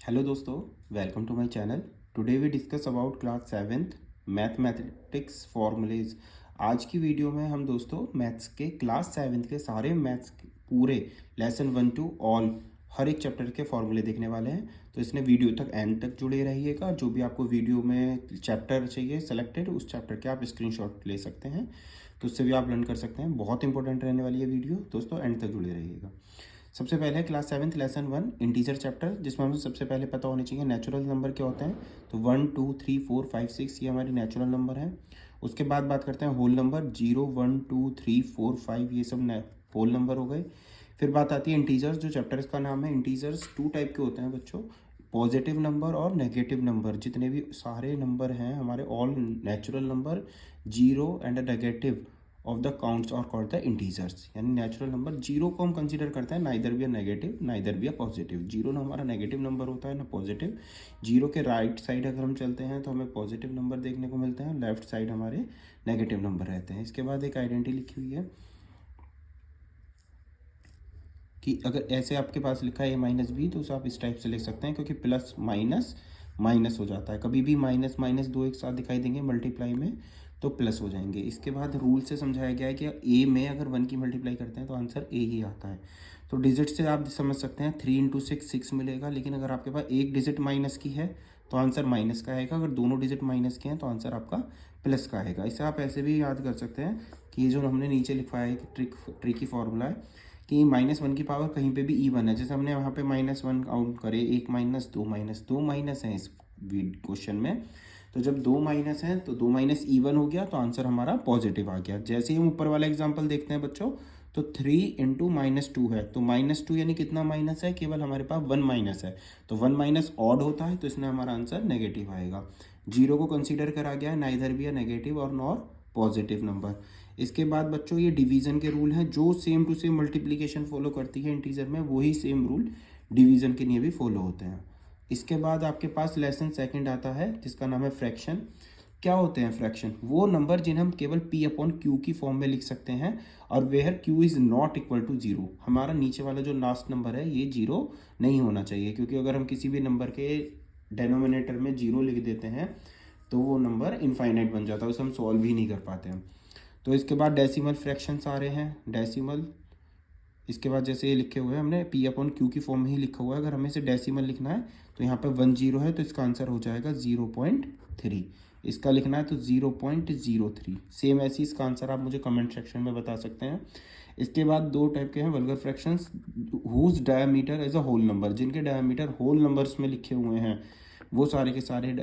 Hello दोस्तों, welcome to my channel. Today we discuss about class seventh mathematics formulas. आज की video में हम दोस्तों मैथ्स के क्लास सेवेंथ के सारे मैथ्स के पूरे लेसन 1 टू ऑल हर एक चैप्टर के फॉर्मूले देखने वाले हैं। तो इसने वीडियो तक एंड तक जुड़े रहिएगा। जो भी आपको वीडियो में चैप्टर चाहिए सेलेक्टेड, उस चैप्टर के आप स्क्रीनशॉट ले सकते हैं, तो उससे भी आप लर्न कर सकते हैं। बहुत इंपॉर्टेंट रहने वाली है वीडियो दोस्तों, एंड तक जुड़े रहिएगा। सबसे पहले class seventh lesson 1 integer chapter, जिसमें हमें सबसे पहले पता होने चाहिए नेचुरल नंबर क्या होते हैं। तो 1 2 3 4 5 6 ये हमारी नेचुरल नंबर है। उसके बाद बात करते हैं होल नंबर, 0 1 2 3 4 5 ये सब होल नंबर हो गए। फिर बात आती है इंटीजर्स, जो चैप्टर का नाम है। इंटीजर्स टू टाइप के होते हैं बच्चों, पॉजिटिव नंबर और नेगेटिव नंबर। जितने भी सारे नंबर हैं हमारे all natural number, zero and negative of the counts और कॉल्ड द इंटीजर्स। यानी नेचुरल नंबर जीरो को हम कंसीडर करते हैं neither be a negative neither be a positive. Zero ना हमारा नेगेटिव नंबर होता है ना पॉजिटिव। जीरो के राइट साइड अगर हम चलते हैं तो हमें पॉजिटिव नंबर देखने को मिलते हैं, लेफ्ट साइड हमारे नेगेटिव नंबर रहते हैं। इसके बाद एक आइडेंटिटी लिखी हुई है कि अगर ऐसे आपके पास लिखा है ए माइनस बी, तो उसे आप इस टाइप से लिख सकते हैं, क्योंकि प्लस माइनस माइनस हो जाता है। कभी भी माइनस माइनस दो एक साथ दिखाई देंगे मल्टीप्लाई में तो प्लस हो जाएंगे। इसके बाद रूल से समझाया गया है कि ए में अगर 1 की मल्टीप्लाई करते हैं तो आंसर ए ही आता है। तो डिजिट से आप समझ सकते हैं 3 इंटू 6 6 मिलेगा, लेकिन अगर आपके पास एक डिजिट माइनस की है तो आंसर माइनस का आएगा। अगर दोनों डिजिट माइनस के हैं तो आंसर आपका प्लस का आएगा। इसे आप ऐसे भी याद कर सकते हैं कि ये जो हमने नीचे लिखा है कि ट्रिकी फॉर्मूला है कि -1 की पावर कहीं पे भी इवन है। जैसे हमने वहाँ पे -1 काउंट करे, एक माइनस दो माइनस है इस क्वेश्चन में। तो जब दो माइनस है तो दो माइनस इवन हो गया, तो आंसर हमारा पॉजिटिव आ गया। जैसे ही हम ऊपर वाला एग्जाम्पल देखते हैं बच्चों, तो 3 इंटू -2 है, तो -2 यानी कितना माइनस है, केवल हमारे पास 1 माइनस है। तो 1 माइनस ऑड होता है, तो इसमें हमारा आंसर नेगेटिव आएगा। जीरो को कंसीडर करा गया है नाइदर भी नेगेटिव और नॉर पॉजिटिव नंबर। इसके बाद बच्चों ये डिवीजन के रूल हैं, जो same to same multiplication follow करती है इंटीजर में, वही सेम रूल डिवीजन के लिए भी फॉलो होते हैं। इसके बाद आपके पास लेसन सेकंड आता है, जिसका नाम है फ्रैक्शन। क्या होते हैं फ्रैक्शन? वो नंबर जिन्हें हम केवल p अपॉन क्यू की फॉर्म में लिख सकते हैं, और where q is not equal to zero. हमारा नीचे वाला जो लास्ट नंबर है ये जीरो नहीं होना चाहिए, क्योंकि अगर हम किसी भी नंबर के डेनोमिनेटर में जीरो लिख देते हैं तो वो नंबर इनफाइनाइट बन जाता है, उसे हम सॉल्व ही नहीं कर पाते हैं। तो इसके बाद डेसिमल फ्रैक्शंस आ रहे हैं। डेसिमल, इसके बाद जैसे ये लिखे हुए हैं हमने p अपॉन क्यू की फॉर्म में ही लिखा हुआ है। अगर हमें इसे डेसिमल लिखना है तो यहाँ पे 1 0 है, तो इसका आंसर हो जाएगा 0.3। इसका लिखना है तो 0.03। सेम ऐसी इसका आंसर आप मुझे कमेंट सेक्शन में बता सकते हैं। इसके बाद दो टाइप के हैं vulgar fractions, whose diameter as a whole number. जिनके डायमीटर होल नंबर्स में लिखे हुए हैं वो सारे के सारे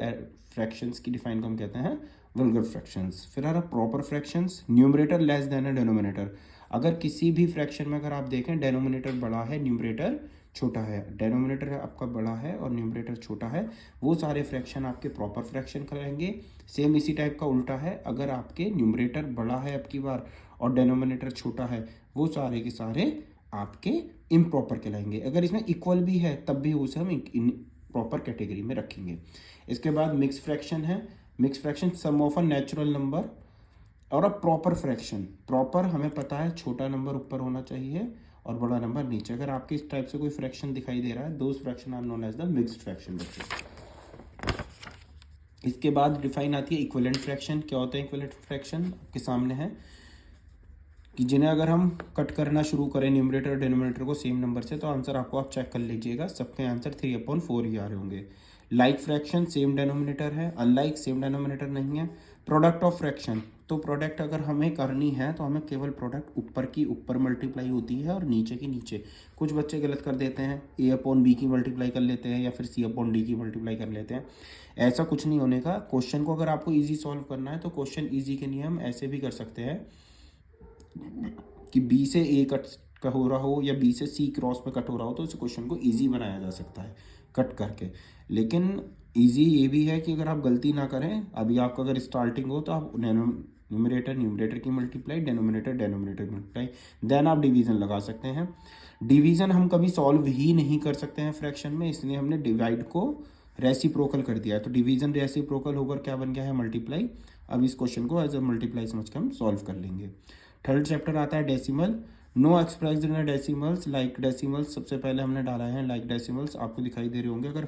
फ्रैक्शंस की डिफाइन को हम कहते हैं वल्गर फ्रैक्शंस। फिर आ रहा proper fractions, numerator less than a denominator. अगर किसी भी फ्रैक्शन में अगर आप देखें डेनोमिनेटर बड़ा है न्यूमरेटर छोटा है, डेनोमिनेटर आपका बड़ा है और न्यूमरेटर छोटा है, वो सारे फ्रैक्शन आपके प्रॉपर फ्रैक्शन कहलाएंगे। सेम इसी टाइप का उल्टा है, अगर आपके न्यूमरेटर बड़ा है आपकी बार और डेनोमिनेटर छोटा है, वो सारे के सारे आपके इम्प्रॉपर कहलाएंगे। अगर इसमें इक्वल भी है तब भी उसे हम प्रॉपर कैटेगरी में रखेंगे। इसके बाद मिक्स फ्रैक्शन है। Mix fraction sum of a natural number और अ प्रॉपर फ्रैक्शन। प्रॉपर हमें पता है छोटा नंबर ऊपर होना चाहिए और बड़ा नंबर नीचे। अगर आपके इस टाइप से कोई फ्रैक्शन दिखाई दे रहा है, those fraction are known as the mixed fraction बच्चों। इसके बाद डिफाइन आती है इक्विवेलेंट फ्रैक्शन। क्या होता है इक्विवेलेंट फ्रैक्शन? आपके सामने है कि जिन्हें अगर हम कट करना शुरू करें न्यूमरेटर और डिनोमिनेटर को सेम नंबर से, तो आंसर आपको आप चेक कर लीजिएगा, सबके आंसर 3/4 ही आ रहे होंगे। लाइक फ्रैक्शन सेम डेनोमिनेटर है, अनलाइक सेम डेनोमिनेटर नहीं है। प्रोडक्ट ऑफ फ्रैक्शन, तो प्रोडक्ट अगर हमें करनी है तो हमें केवल प्रोडक्ट ऊपर की ऊपर मल्टीप्लाई होती है और नीचे की नीचे। कुछ बच्चे गलत कर देते हैं, a अपॉन बी की मल्टीप्लाई कर लेते हैं या फिर c अपॉन डी की मल्टीप्लाई कर लेते हैं। ऐसा कुछ नहीं होने का। क्वेश्चन को अगर आपको ईजी सॉल्व करना है तो क्वेश्चन ईजी के लिए हम ऐसे भी कर सकते हैं कि बी से ए कट हो रहा हो या बी से सी क्रॉस में कट हो रहा हो, तो इस क्वेश्चन को इजी बनाया जा सकता है कट करके। लेकिन इजी ये भी है कि अगर आप गलती ना करें, अभी आपका अगर स्टार्टिंग हो तो आप न्यूमरेटर न्यूमरेटर की मल्टीप्लाई, डेनोमिनेटर डेनोमिनेटर की मल्टीप्लाई, देन आप डिवीज़न लगा सकते हैं। डिवीज़न हम कभी सॉल्व ही नहीं कर सकते हैं फ्रैक्शन में, इसलिए हमने डिवाइड को रेसिप्रोकल कर दिया है। तो डिवीज़न रेसिप्रोकल होकर क्या बन गया है? मल्टीप्लाई। अब इस क्वेश्चन को एज अ मल्टीप्लाई समझ के हम सॉल्व कर लेंगे। थर्ड चैप्टर आता है decimal. No expressed in decimals, like decimals सबसे पहले हमने डाला है लाइक डेसिमल्स, आपको दिखाई दे रहे होंगे। अगर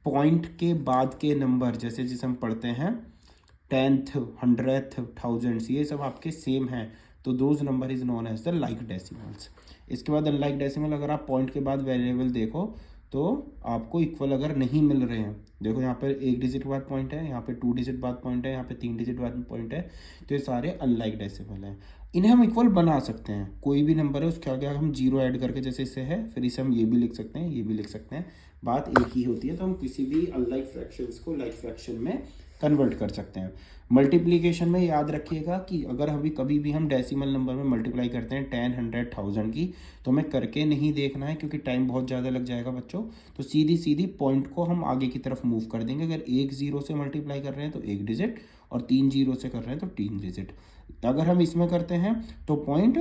पॉइंट के बाद के नंबर जैसे जिसे हम पढ़ते हैं 10th 100th 1000s, ये सब आपके सेम हैं तो those number is known as the like decimals. इसके बाद अनलाइक डेसिमल, अगर आप पॉइंट के बाद वेरिएबल देखो तो आपको इक्वल अगर नहीं मिल रहे हैं, देखो यहाँ पर 1 डिजिट बाद पॉइंट है, यहाँ पे 2 डिजिट बाद पॉइंट है, यहाँ पे 3 डिजिट बाद पॉइंट है, तो ये सारे अनलाइक डेसिमल हैं। इन्हें हम इक्वल बना सकते हैं, कोई भी नंबर है उसके आगे हम जीरो ऐड करके, जैसे इससे है फिर इसे हम ये भी लिख सकते हैं, ये भी लिख सकते हैं, बात एक ही होती है। तो हम किसी भी अनलाइक फ्रैक्शंस को लाइक फ्रैक्शन में कन्वर्ट कर सकते हैं। मल्टीप्लिकेशन में याद रखिएगा कि अगर अभी कभी भी हम डेसिमल नंबर में मल्टीप्लाई करते हैं 10 100 1000 की, तो हमें करके नहीं देखना है क्योंकि टाइम बहुत ज़्यादा लग जाएगा बच्चों। तो सीधी सीधी पॉइंट को हम आगे की तरफ मूव कर देंगे। अगर 1 0 से मल्टीप्लाई कर रहे हैं तो 1 डिजिट, और 3 0 से कर रहे हैं तो 3 डिजिट। अगर हम इसमें करते हैं तो पॉइंट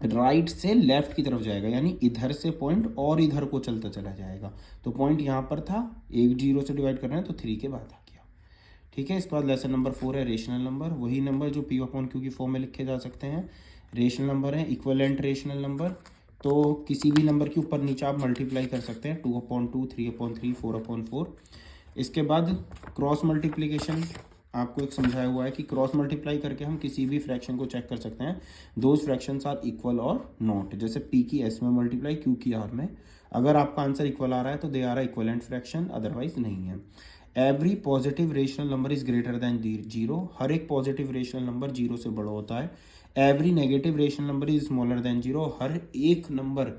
राइट से लेफ्ट की तरफ जाएगा, यानी इधर से पॉइंट और इधर को चलता चला जाएगा। तो पॉइंट यहाँ पर था, 1 0 से डिवाइड कर रहे हैं तो 3 के बाद आ गया। ठीक है, इसके बाद लेसन नंबर 4 है रेशनल नंबर, वही नंबर जो P/Q की फॉर्म में लिखे जा सकते हैं। रेशनल नंबर है इक्विवेलेंट रेशनल नंबर, तो किसी भी नंबर के ऊपर नीचे आप मल्टीप्लाई कर सकते हैं, 2/2 3/3 4/4। इसके बाद क्रॉस मल्टीप्लीकेशन आपको एक समझाया हुआ है कि क्रॉस मल्टीप्लाई करके हम किसी भी फ्रैक्शन को चेक कर सकते हैं, दोज फ्रैक्शंस आर इक्वल और नॉट। जैसे P की S में मल्टीप्लाई, Q की R में, अगर आपका आंसर इक्वल आ रहा है तो दे आ रहा है इक्वलेंट फ्रैक्शन, अदरवाइज नहीं है। Every positive rational number is greater than 0, हर एक पॉजिटिव रेशनल नंबर 0 से बड़ा होता है। Every negative rational number is smaller than 0, हर एक नंबर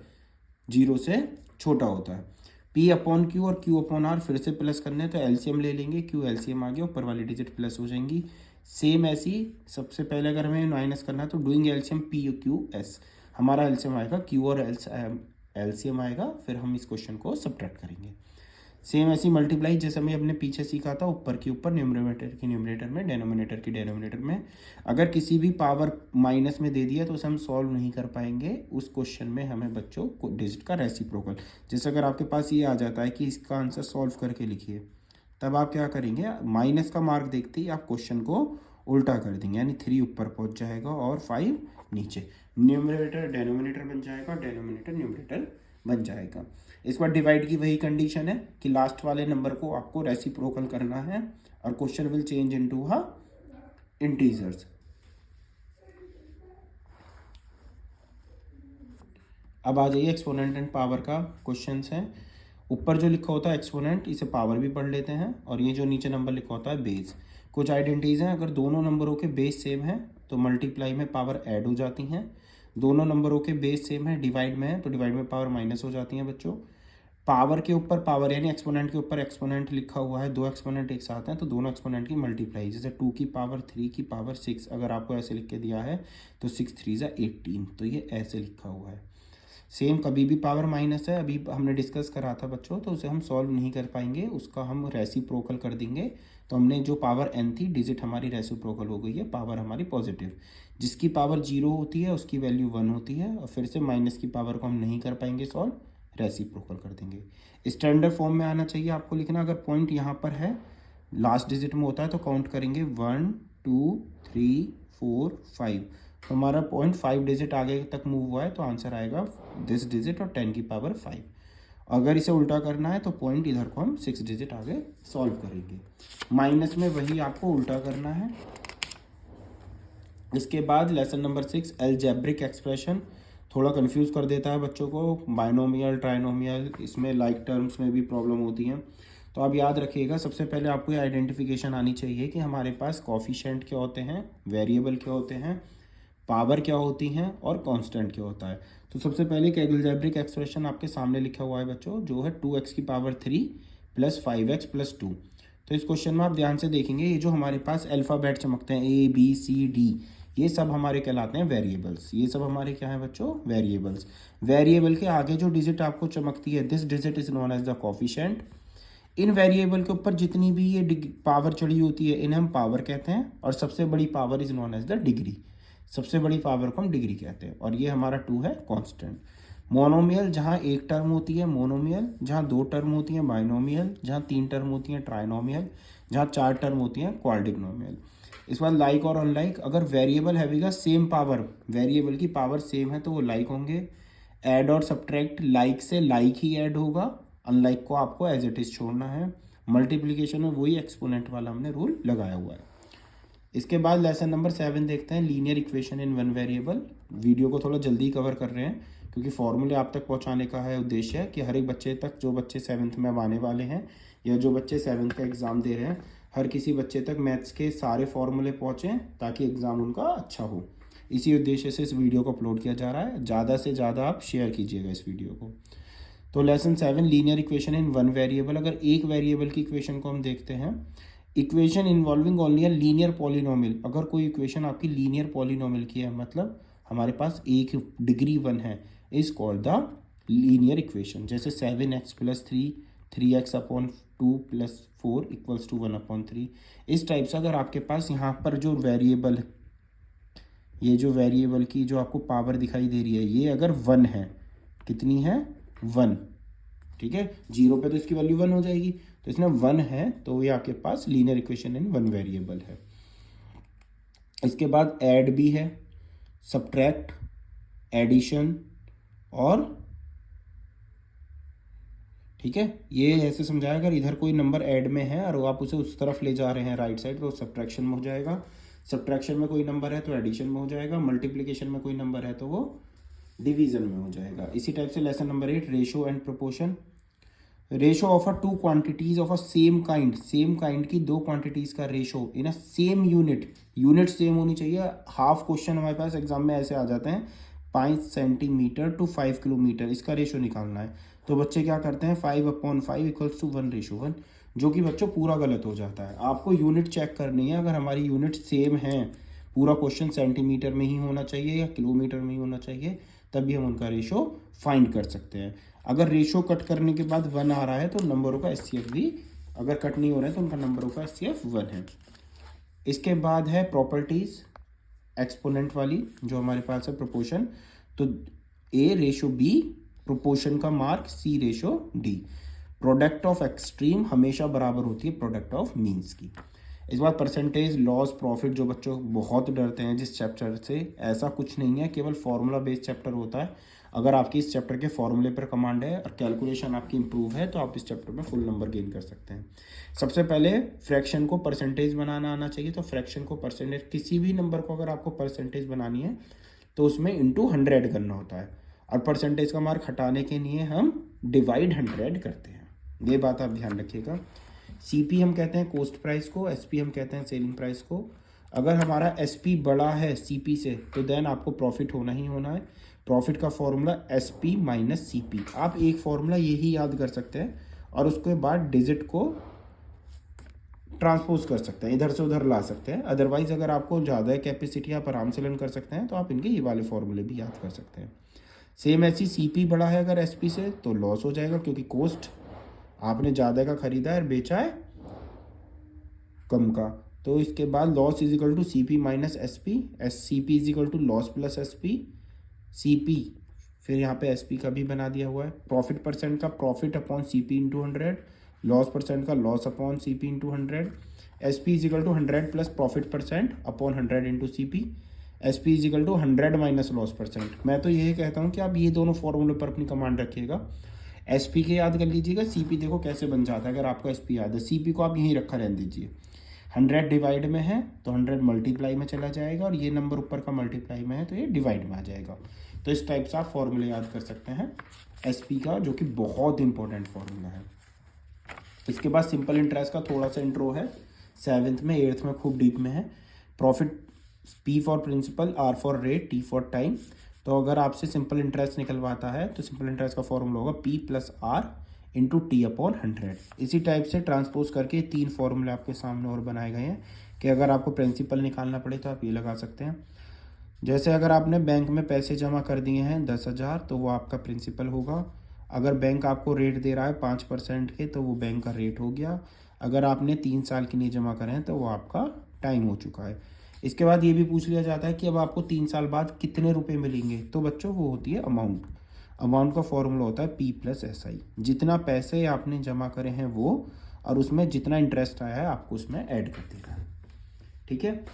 0 से छोटा होता है। P/Q और Q/R फिर से प्लस करने हैं तो एलसीएम ले लेंगे, Q एलसीएम आ गया, ऊपर वाली डिजिट प्लस हो जाएंगी। सेम ऐसी सबसे पहले अगर हमें माइनस करना है तो डूइंग एलसीएम PQS, हमारा एलसीएम आएगा Q और एलसीएम आएगा, फिर हम इस क्वेश्चन को सब्ट्रैक्ट करेंगे। सेम ऐसी मल्टीप्लाई जैसे हमने अपने पीछे सीखा था, ऊपर के ऊपर, न्यूमरेटर की न्यूमरेटर में, डेनोमिनेटर की डेनोमिनेटर में। अगर किसी भी पावर माइनस में दे दिया तो उसे हम सॉल्व नहीं कर पाएंगे, उस क्वेश्चन में हमें बच्चों को डिजिट का रेसिप्रोकल, जैसे अगर आपके पास ये आ जाता है कि इसका आंसर सॉल्व करके लिखिए, तब आप क्या करेंगे, माइनस का मार्क देखते ही आप क्वेश्चन को उल्टा कर देंगे, यानी 3 ऊपर पहुंच जाएगा और 5 नीचे, न्यूमरेटर डेनोमिनेटर बन जाएगा, डेनोमिनेटर न्यूमरेटर बन जाएगा। इस बार डिवाइड की वही कंडीशन है कि लास्ट वाले नंबर को आपको रेसिप्रोकल करना है और question will change into integers. अब आ जाइए एक्सपोनेंट एंड पावर का क्वेश्चंस है। ऊपर जो लिखा होता है एक्सपोनेंट, इसे पावर भी पढ़ लेते हैं, और ये जो नीचे नंबर लिखा होता है बेस। कुछ आइडेंटिटीज हैं, अगर दोनों नंबरों के बेस सेम है तो मल्टीप्लाई में पावर ऐड हो जाती हैं, दोनों नंबरों के बेस सेम है डिवाइड में है तो डिवाइड में पावर माइनस हो जाती है बच्चों। पावर के ऊपर पावर, यानी एक्सपोनेंट के ऊपर एक्सपोनेंट लिखा हुआ है, दो एक्सपोनेंट एक साथ हैं तो दोनों एक्सपोनेंट की मल्टीप्लाई, जैसे 2 की पावर 3 की पावर 6, अगर आपको ऐसे लिख के दिया है तो 6 3 18, तो ये ऐसे लिखा हुआ है। सेम कभी भी पावर माइनस है, अभी हमने डिस्कस करा था बच्चों, तो उसे हम सॉल्व नहीं कर पाएंगे, उसका हम रेसिप्रोकल कर देंगे। तो हमने जो पावर n थी, डिजिट हमारी रेसिप्रोकल हो गई है, पावर हमारी पॉजिटिव, जिसकी पावर 0 होती है उसकी वैल्यू 1 होती है, और फिर से माइनस की पावर को हम नहीं कर पाएंगे सॉल्व, रेसिप्रोकल कर देंगे। स्टैंडर्ड फॉर्म में आना चाहिए आपको लिखना, अगर पॉइंट यहाँ पर है लास्ट डिजिट में होता है तो काउंट करेंगे 1 2 3 4 5, तो हमारा पॉइंट 5 डिजिट आगे तक मूव हुआ है तो आंसर आएगा दिस डिजिट और 10 की पावर 5। अगर इसे उल्टा करना है तो पॉइंट इधर को हम 6 डिजिट आगे सॉल्व करेंगे। माइनस में वही आपको उल्टा करना है। इसके बाद लेसन नंबर 6 अलजेब्रिक एक्सप्रेशन, थोड़ा कंफ्यूज कर देता है बच्चों को, बायनोमियल ट्राइनोमियल, इसमें लाइक टर्म्स में भी प्रॉब्लम होती है। तो आप याद रखिएगा, सबसे पहले आपको ये आइडेंटिफिकेशन आनी चाहिए कि हमारे पास कॉफिशिएंट क्या होते हैं, वेरिएबल क्या होते हैं, पावर क्या होती हैं और कांस्टेंट क्या होता है। तो सबसे पहले एक अलजेब्रिक एक्सप्रेशन आपके सामने लिखा हुआ है बच्चों, जो है 2x की पावर 3 प्लस 5x प्लस 2। तो इस क्वेश्चन में आप ध्यान से देखेंगे, ये जो हमारे पास अल्फ़ाबेट चमकते हैं A B C D, ये सब हमारे कहलाते हैं वेरिएबल्स, ये सब हमारे क्या है बच्चों, वेरिएबल्स। वेरिएबल के आगे जो डिजिट आपको चमकती है, this digit is known as the coefficient. इन वेरिएबल के ऊपर जितनी भी ये पावर चढ़ी होती है इन्हें हम पावर कहते हैं, और सबसे बड़ी power is known as the degree, सबसे बड़ी पावर को हम डिग्री कहते हैं, और ये हमारा 2 है कांस्टेंट। मोनोमियल, जहाँ एक टर्म होती है मोनोमियल, जहाँ 2 टर्म होती है बाइनोमियल, जहाँ 3 टर्म होती है ट्राइनोमियल, जहाँ 4 टर्म होती है क्वाड्रिनोमियल। इस बार लाइक और अनलाइक, अगर वेरिएबल हैवीगा सेम पावर, वेरिएबल की पावर सेम है तो वो लाइक होंगे। ऐड और सब्ट्रैक्ट, लाइक से लाइक ही ऐड होगा, अनलाइक को आपको एज इट इज छोड़ना है। मल्टीप्लिकेशन में वही एक्सपोनेंट वाला हमने रूल लगाया हुआ है। इसके बाद लेसन नंबर 7 देखते हैं, linear equation in one variable. Video को थोड़ा जल्दी कवर कर रहे हैं क्योंकि फॉर्मूले आप तक पहुंचाने का है उद्देश्य है कि हर एक बच्चे तक, जो बच्चे 7th में अब आने वाले हैं या जो बच्चे 7th का एग्ज़ाम दे रहे हैं, हर किसी बच्चे तक मैथ्स के सारे फॉर्मूले पहुँचें ताकि एग्ज़ाम उनका अच्छा हो। इसी उद्देश्य से इस वीडियो को अपलोड किया जा रहा है। ज़्यादा से ज़्यादा आप शेयर कीजिएगा इस वीडियो को। तो lesson 7 linear equation in one variable. अगर एक वेरिएबल की इक्वेशन को हम देखते हैं, equation involving only a linear polynomial, अगर कोई इक्वेशन आपकी लीनियर पॉलिनोमियल की है, मतलब हमारे पास एक डिग्री 1 है, is called the linear equation. जैसे 7x + 3, 3x/2 + 4 = 1/3। इस टाइप से अगर आपके पास यहाँ पर जो वेरिएबल, ये जो वेरिएबल की जो आपको पावर दिखाई दे रही है, ये अगर 1 है, कितनी है 1, ठीक है, 0 पे तो इसकी वैल्यू 1 हो जाएगी, तो इसमें 1 है तो ये आपके पास linear equation in one variable है। इसके बाद ऐड भी है, सब्ट्रैक्ट, एडिशन और, ठीक है, ये ऐसे समझाया अगर इधर कोई नंबर ऐड में है और आप उसे उस तरफ ले जा रहे हैं राइट साइड, तो सब्ट्रैक्शन में हो जाएगा। सब्ट्रैक्शन में कोई नंबर है तो एडिशन में हो जाएगा। मल्टीप्लिकेशन में कोई नंबर है तो वो डिवीजन में हो जाएगा। इसी टाइप से lesson number 8, ratio and proportion. Ratio of a two quantities of a same kind, same kind की दो क्वांटिटीज का रेशो इन अ सेम यूनिट, यूनिट सेम होनी चाहिए। हाफ क्वेश्चन हमारे पास एग्जाम में ऐसे आ जाते हैं, 5 सेंटीमीटर टू 5 किलोमीटर, इसका रेशो निकालना है। तो बच्चे क्या करते हैं, 5/5 = 1:1, जो कि बच्चों पूरा गलत हो जाता है। आपको यूनिट चेक करनी है, अगर हमारी यूनिट सेम है, पूरा क्वेश्चन सेंटीमीटर में ही होना चाहिए या किलोमीटर में ही होना चाहिए, तभी हम उनका रेशो फाइंड कर सकते हैं। अगर रेशो कट करने के बाद 1 आ रहा है तो नंबरों का एचसीएफ भी, अगर कट नहीं हो रहा है तो उनका नंबरों का एचसीएफ 1 है। इसके बाद है प्रॉपर्टीज एक्सपोनेंट वाली, जो हमारे पास है प्रोपोर्शन, तो A/B, प्रोपोर्शन का mark C/D। Product of extreme हमेशा बराबर होती है प्रोडक्ट ऑफ मीन्स की। इस बार परसेंटेज, लॉस, प्रॉफिट, जो बच्चों बहुत डरते हैं जिस चैप्टर से, ऐसा कुछ नहीं है, केवल फॉर्मूला बेस्ड चैप्टर होता है। अगर आपकी इस चैप्टर के फॉर्मूले पर कमांड है और कैलकुलेशन आपकी इंप्रूव है तो आप इस चैप्टर में फुल नंबर गेन कर सकते हैं। सबसे पहले फ्रैक्शन को परसेंटेज बनाना आना चाहिए। तो फ्रैक्शन को परसेंटेज, किसी भी नंबर को अगर आपको परसेंटेज बनानी है तो उसमें इंटू 100 करना होता है, और परसेंटेज का मार्क हटाने के लिए हम डिवाइड 100 करते हैं। ये बात आप ध्यान रखिएगा। सीपी हम कहते हैं कॉस्ट प्राइस को, एसपी हम कहते हैं सेलिंग प्राइस को। अगर हमारा एसपी बड़ा है सीपी से तो देन आपको प्रॉफिट होना ही होना है। प्रॉफिट का फॉर्मूला एसपी - सीपी। आप एक फॉर्मूला यही याद कर सकते हैं और उसके बाद डिजिट को ट्रांसपोज कर सकते हैं, इधर से उधर ला सकते हैं। अदरवाइज अगर आपको ज़्यादा कैपेसिटी आप आराम से लर्न कर सकते हैं तो आप इनके ये वाले फॉर्मूले भी याद कर सकते हैं। सेम ऐसी सीपी बड़ा है अगर एसपी से तो लॉस हो जाएगा, क्योंकि कॉस्ट आपने ज़्यादा का खरीदा है और बेचा है कम का। तो इसके बाद loss = CP - SP, CP = loss + SP, CP फिर यहाँ पे SP का भी बना दिया हुआ है। प्रॉफिट परसेंट का profit upon CP × 100, loss percent का loss upon CP × 100, SP = 100 + profit percent upon 100 × CP, SP = 100 - loss percent. मैं तो यही कहता हूँ कि आप ये दोनों फॉर्मूले पर अपनी कमांड रखिएगा। SP के याद कर लीजिएगा, CP देखो कैसे बन जाता है अगर आपको SP याद है। CP को आप यहीं रखा रहने दीजिए। 100 डिवाइड में है तो 100 मल्टीप्लाई में चला जाएगा, और ये नंबर ऊपर का मल्टीप्लाई में है तो ये डिवाइड में आ जाएगा। तो इस टाइप से आप फॉर्मूले याद कर सकते हैं SP का, जो कि बहुत इंपॉर्टेंट फॉर्मूला है। इसके बाद सिंपल इंटरेस्ट का थोड़ा सा इंट्रो है, 7th में, 8th में खूब डीप में है। Profit, P for principal, R for rate, T for time. तो अगर आपसे सिंपल इंटरेस्ट निकलवाता है तो सिंपल इंटरेस्ट का फॉर्मूला होगा P + R × T/100। इसी टाइप से ट्रांसपोज करके 3 फॉर्मूले आपके सामने और बनाए गए हैं कि अगर आपको प्रिंसिपल निकालना पड़े तो आप ये लगा सकते हैं। जैसे अगर आपने बैंक में पैसे जमा कर दिए हैं 10,000 तो वो आपका प्रिंसिपल होगा। अगर बैंक आपको रेट दे रहा है 5% के तो वो बैंक का रेट हो गया। अगर आपने 3 साल के लिए जमा करें तो वो आपका टाइम हो चुका है। इसके बाद ये भी पूछ लिया जाता है कि अब आपको 3 साल बाद कितने रुपए मिलेंगे, तो बच्चों वो होती है अमाउंट। अमाउंट का फॉर्मूला होता है P + SI। जितना पैसे आपने जमा करे हैं वो, और उसमें जितना इंटरेस्ट आया है आपको उसमें ऐड कर देना है। ठीक है।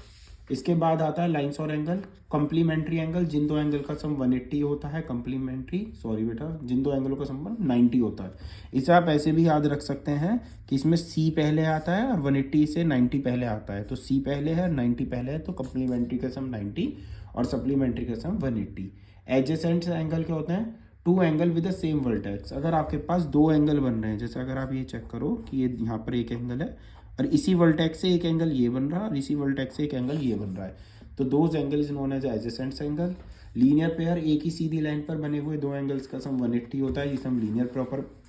इसके बाद आता है लाइंस और एंगल। कंप्लीमेंट्री एंगल, जिन दो एंगल का सम 180 होता है। कंप्लीमेंट्री, सॉरी बेटा, जिन दो एंगलों का सम 90 होता है। इसे आप ऐसे भी याद रख सकते हैं कि इसमें C पहले आता है और 180 से 90 पहले आता है, तो C पहले है 90 पहले है, तो कंप्लीमेंट्री का सम 90 और सप्लीमेंट्री का सम 180। एडजेसेंट एंगल क्या होते हैं? Two angle with the same vertex. अगर आपके पास दो एंगल बन रहे हैं, जैसे अगर आप ये चेक करो कि ये यहाँ पर एक एंगल है और इसी वर्टेक्स से एक एंगल ये बन रहा है और इसी वर्टेक्स से एक एंगल ये बन रहा है, तो those angle is known as adjacent angle. Linear pair, एक ही सीधी लाइन पर बने हुए दो एंगल्स का सम 180 होता है, जिसे हम लीनियर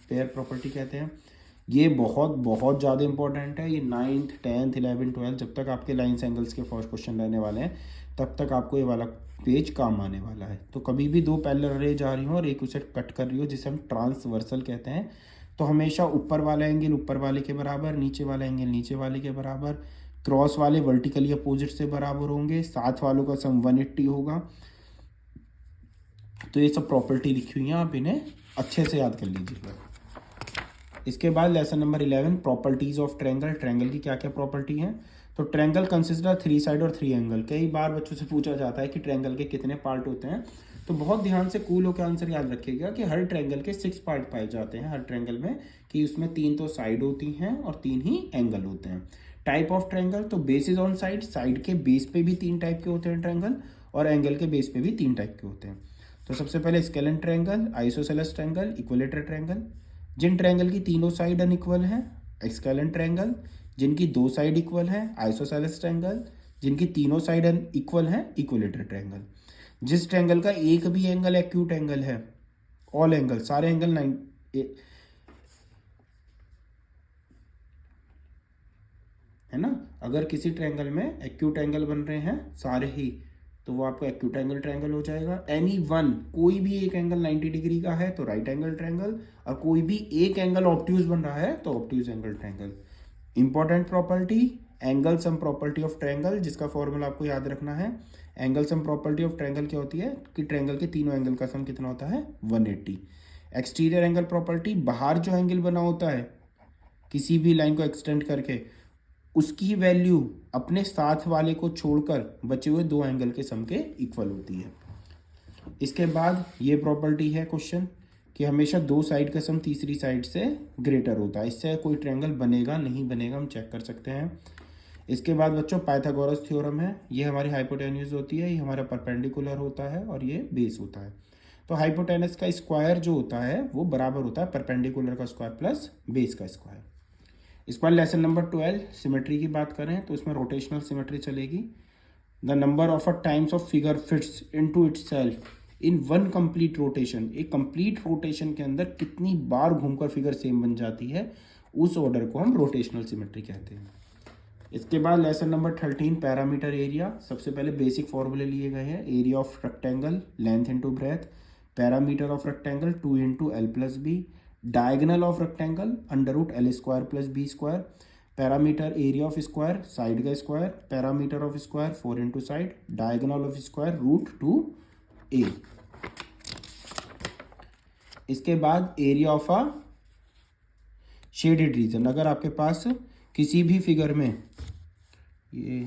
पेयर प्रॉपर्टी कहते हैं। ये बहुत बहुत ज़्यादा इंपॉर्टेंट है। ये 9th 10th 11th 12th जब तक आपके लाइन्स एंगल्स के फर्स्ट क्वेश्चन रहने वाले हैं, तब तक आपको ये वाला पेज काम आने वाला है। तो कभी भी दो पैरेलल रे जा रही हो और एक उसे कट कर रही हो, जिसे हम ट्रांसवर्सल कहते हैं, तो हमेशा ऊपर वाला एंगल ऊपर वाले के बराबर, नीचे वाला एंगल नीचे वाले के बराबर, क्रॉस वाले वर्टिकली अपोजिट से बराबर होंगे, साथ वालों का सम 180 होगा। तो ये सब प्रॉपर्टी लिखी हुई है, आप इन्हें अच्छे से याद कर लीजिएगा। इसके बाद lesson number 11, properties of triangle. Triangle की क्या क्या प्रॉपर्टी है? तो ट्रायंगल कंसिस्ट ऑफ 3 साइड और 3 एंगल। कई बार बच्चों से पूछा जाता है कि ट्रायंगल के कितने पार्ट होते हैं, तो बहुत ध्यान से कूल होकर आंसर याद रखिएगा कि हर ट्रायंगल के 6 पार्ट पाए जाते हैं हर ट्रायंगल में, कि उसमें 3 तो साइड होती हैं और 3 ही एंगल होते हैं। टाइप ऑफ ट्रायंगल, तो बेसिस ऑन साइड, साइड के बेस पे भी 3 टाइप के होते हैं ट्रायंगल, और एंगल के बेस पे भी 3 टाइप के होते हैं। तो सबसे पहले scalene triangle, isosceles triangle, equilateral triangle. जिन ट्रायंगल की तीनों साइड अनइक्वल है, स्केलेन ट्रायंगल। जिनकी 2 साइड इक्वल है, आइसोसेलेस ट्रायंगल। जिनकी तीनों साइड इक्वल है, इक्विलेटरल ट्रायंगल। जिस ट्रायंगल का एक भी एंगल एक्यूट एंगल है, ऑल एंगल, सारे एंगल है ना, अगर किसी ट्रायंगल में एक्यूट एंगल बन रहे हैं सारे ही, तो वो आपका एक्यूट एंगल ट्रायंगल हो जाएगा। एनी वन, कोई भी एक एंगल 90 डिग्री का है तो राइट एंगल ट्रायंगल, और कोई भी एक एंगल ऑब्ट्यूज बन रहा है तो obtuse angle triangle. Important property, angle sum property of triangle, जिसका फॉर्मूला आपको याद रखना है। Angle sum property of triangle क्या होती है कि ट्रायंगल के तीनों एंगल का सम कितना होता है? 180। एक्सटीरियर एंगल प्रॉपर्टी, बाहर जो एंगल बना होता है किसी भी लाइन को एक्सटेंड करके, उसकी वैल्यू अपने साथ वाले को छोड़कर बचे हुए दो एंगल के सम के इक्वल होती है। इसके बाद ये प्रॉपर्टी है क्वेश्चन कि हमेशा 2 साइड का सम तीसरी साइड से ग्रेटर होता है। इससे कोई ट्रायंगल बनेगा नहीं बनेगा हम चेक कर सकते हैं। इसके बाद बच्चों पाइथागोरस थ्योरम है। ये हमारी हाइपोटेन्यूज होती है, ये हमारा परपेंडिकुलर होता है और ये बेस होता है। तो हाइपोटेनस का स्क्वायर जो होता है वो बराबर होता है परपेंडिकुलर का स्क्वायर प्लस बेस का स्क्वायर। इस पर लेसन नंबर 12 सिमेट्री की बात करें तो इसमें रोटेशनल सिमेट्री चलेगी। The number of a times of figure fits into itself in one complete rotation. एक कंप्लीट रोटेशन के अंदर कितनी बार घूमकर फिगर सेम बन जाती है, उस ऑर्डर को हम रोटेशनल सिमेट्री कहते हैं। इसके बाद लेसन नंबर 13 पैरामीटर एरिया। सबसे पहले बेसिक फॉर्मूले लिए गए हैं। Area of rectangle length into breadth, perimeter of rectangle 2 into L plus B, diagonal of rectangle under root L square plus B square, perimeter area of square side का square, perimeter of square 4 into side, diagonal of square √2a। इसके बाद area of a shaded region. अगर आपके पास किसी भी figure में, ये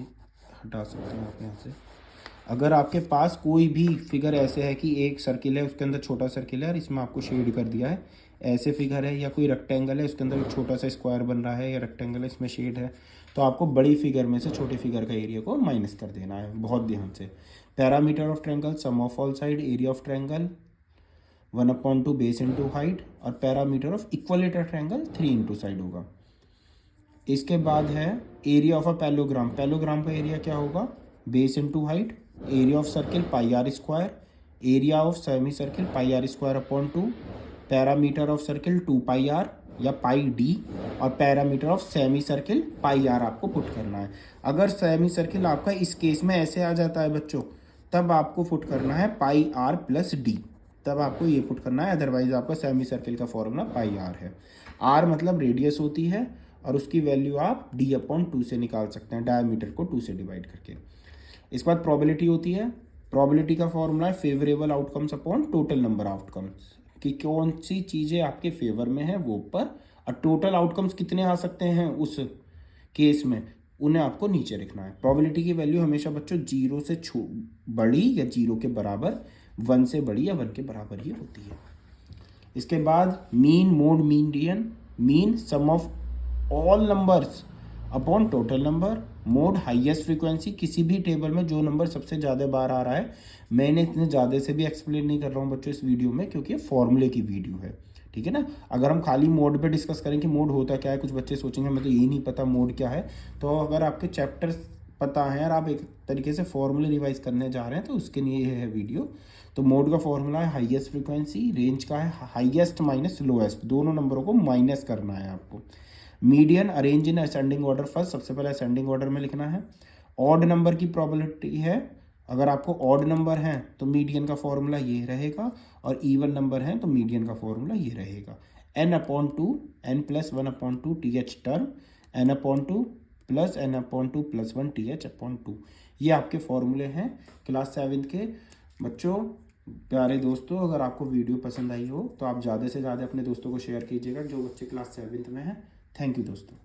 हटा सकते हैं आप यहाँ से, अगर आपके पास कोई भी फिगर ऐसे है कि एक सर्किल है उसके अंदर छोटा सर्किल है और इसमें आपको शेड कर दिया है, ऐसे फिगर है, या कोई रेक्टेंगल है उसके अंदर एक छोटा सा स्क्वायर बन रहा है या रेक्टेंगल है इसमें शेड है, तो आपको बड़ी फिगर में से छोटी फिगर का एरिया को माइनस कर देना है बहुत ध्यान से। Perimeter of triangle sum of all side, area of triangle 1/2 base into height, और perimeter of equilateral triangle 3 into side होगा। इसके बाद है area of a parallelogram. Parallelogram का एरिया क्या होगा? Base into height, area of circle pi R square, area of semi circle pi R square upon 2, perimeter of circle 2 pi R या pi D, और perimeter of semi circle pi are आपको put करना है। अगर semi circle आपका इस case में ऐसे आ जाता है बच्चों, तब आपको पुट करना है पाई आर प्लस डी, तब आपको ये पुट करना है। अदरवाइज आपका सेमी सर्किल का फॉर्मूला पाई आर है। आर मतलब रेडियस होती है और उसकी वैल्यू आप d/2 से निकाल सकते हैं, डायमीटर को 2 से डिवाइड करके। इसके बाद प्रोबेबिलिटी होती है। प्रोबेबिलिटी का फॉर्मूला है favourable outcomes upon total number outcomes, कि कौन सी चीज़ें आपके फेवर में है वो ऊपर, और टोटल आउटकम्स कितने आ सकते हैं उस केस में, उन्हें आपको नीचे लिखना है। प्रोबेबिलिटी की वैल्यू हमेशा बच्चों 0 से बड़ी या 0 के बराबर, 1 से बड़ी या 1 के बराबर ही होती है। इसके बाद mean, mode, median. Mean sum of all numbers upon total number. Mode highest frequency, किसी भी टेबल में जो नंबर सबसे ज़्यादा बार आ रहा है। मैंने इतने ज़्यादा से भी एक्सप्लेन नहीं कर रहा हूँ बच्चों इस वीडियो में, क्योंकि ये फॉर्मूले की वीडियो है, ठीक है ना। अगर हम खाली मोड पे डिस्कस करें कि मोड होता क्या है, कुछ बच्चे सोचेंगे हमें तो ये नहीं पता मोड क्या है। तो अगर आपके चैप्टर्स पता है और आप एक तरीके से फॉर्मूले रिवाइज करने जा रहे हैं तो उसके लिए ये है वीडियो। तो मोड का फॉर्मूला है हाईएस्ट फ्रीक्वेंसी, रेंज का है हाईएस्ट माइनस लोएस्ट, दोनों नंबरों को माइनस करना है आपको। Median arrange in ascending order first, सबसे पहले असेंडिंग ऑर्डर में लिखना है। ऑड नंबर की प्रोबेबिलिटी है, अगर आपको ऑड नंबर है तो मीडियन का फॉर्मूला ये रहेगा, और इवन नंबर है तो मीडियन का फॉर्मूला ये रहेगा। n/2, n+1/2 th term, n/2 plus n/2 plus 1 th/2, ये आपके फॉर्मूले हैं क्लास 7 के। बच्चों, प्यारे दोस्तों, अगर आपको वीडियो पसंद आई हो तो आप ज़्यादा से ज़्यादा अपने दोस्तों को शेयर कीजिएगा जो बच्चे क्लास 7 में हैं। थैंक यू दोस्तों।